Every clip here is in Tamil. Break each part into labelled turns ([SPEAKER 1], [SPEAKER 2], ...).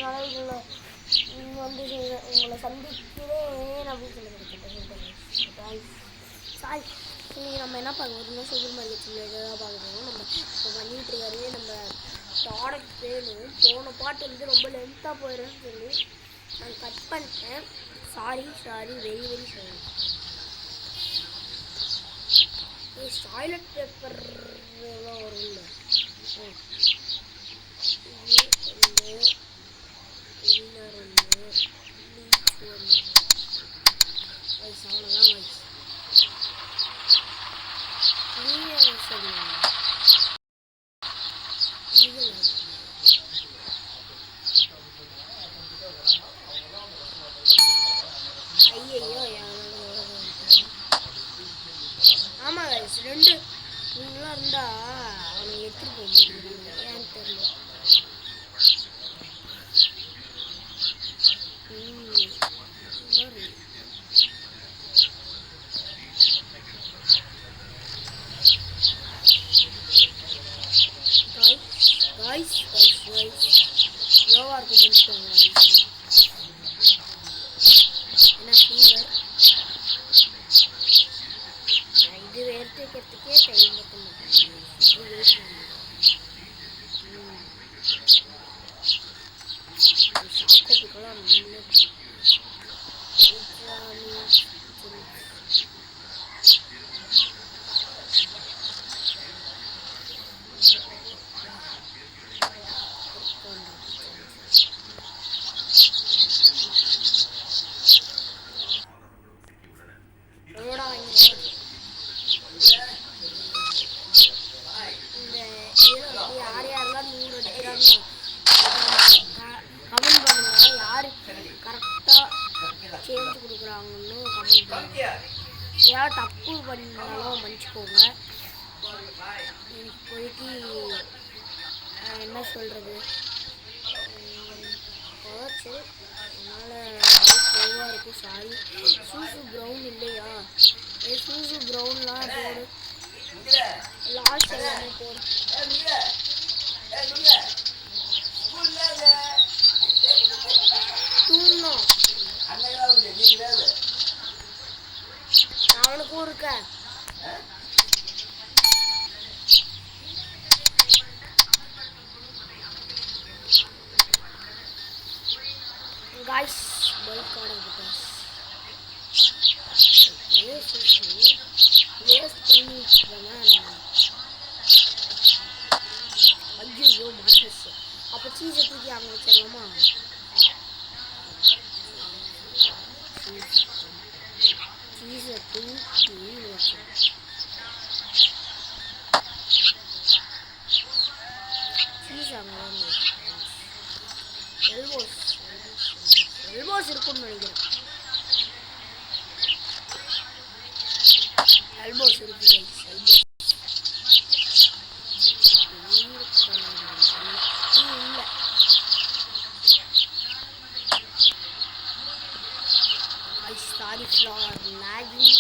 [SPEAKER 1] நாளைக்குள்ள வந்து உங்களை சந்திக்கிறேன் அப்படின்னு சொல்லியிருக்கேன். சாய் இன்னைக்கு நம்ம என்ன பார்க்க போகிறோம்னா சூப்பர் மார்க்கெட் தான் பார்க்க போகிறோம். நம்ம இப்போ பண்ணிகிட்டு இருக்காரு நம்ம ப்ராடக்ட் வேணும். போன பாட்டு வந்து ரொம்ப லென்த்தாக போயிடும்னு சொல்லி நான் கட் பண்ணிட்டேன். Sorry very very sorry. Toilet paper எல்லாம் வரும் இல்லை கிளீனர் ஒன்று ப்ளீச் ஒன்று வயசு அவ்வளோதான் வயசு கிளீனர் சரி ஐயோ ஆமாம் வயசு ரெண்டு இவங்களாம் இருந்தால் அவங்க எடுத்துகிட்டு போக மாட்டேங்கிறாங்க ஏன்னு தெரியல. லோவாக இருக்கும் பண்ணிக்கோங்க. ஏன்னா ஃபீவர் இது எடுத்து வைக்கிறதுக்கே டைம் பற்ற மாட்டேன். சாக்கோப்பிக்கெல்லாம் யார் யாரெல்லாம் 100 அடிக்கிறாங்க கமெண்ட் பண்ணுங்க. யார் கரெக்டாக சேஞ்ச் கொடுக்குறாங்கன்னு கமெண்ட் பண்ணுங்க. ஏதாவது தப்பு பண்ணாலும் மன்னிச்சுக்கோங்க. இப்போதைக்கு என்ன சொல்கிறது போச்சு அதனால் ஸ்லோவாக இருக்குது. சாரி. சூசு ப்ரௌன் இல்லையா? சூசு ப்ரௌன்லாம் போடு. லாஸ்ட் எல்லாமே போடு. தூணும் அவனுக்கும் இருக்க guys bulk order because waste பண்ணிட்டேனா ஐயோ மாட்டஸ். அப்போ சீஸை தூக்கி அங்கே வச்சிடலாமா? சீஸை தூக்கி வச்சு சீஸ் அங்கே எல்போஸ் இருக்குன்னு நினைக்கிறேன். எல்போஸ் இருக்கு இல்லை சாரி ஃப்ளார் லாகிங்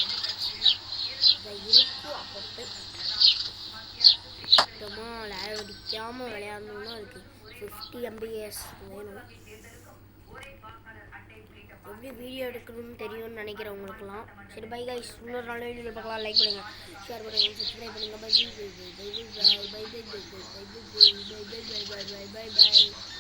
[SPEAKER 1] இருக்கும். அப்பப்போ சுத்தமாக லேக் அடிக்காமல் விளையாடணுன்னா அதுக்கு 50 MBS வேணும். எப்படி வீடியோ எடுக்கணும்னு தெரியும்னு நினைக்கிறவங்களுக்குலாம் சரி பை கைஸ். இன்னொரு நாள் வீடியோ பார்க்கலாம். லைக் பண்ணுங்கள், ஷேர் பண்ணுங்கள், சப்ஸ்கிரைப் பண்ணுங்கள். Bye bye bye bye bye bye bye bye bye bye bye bye bye bye bye bye bye by.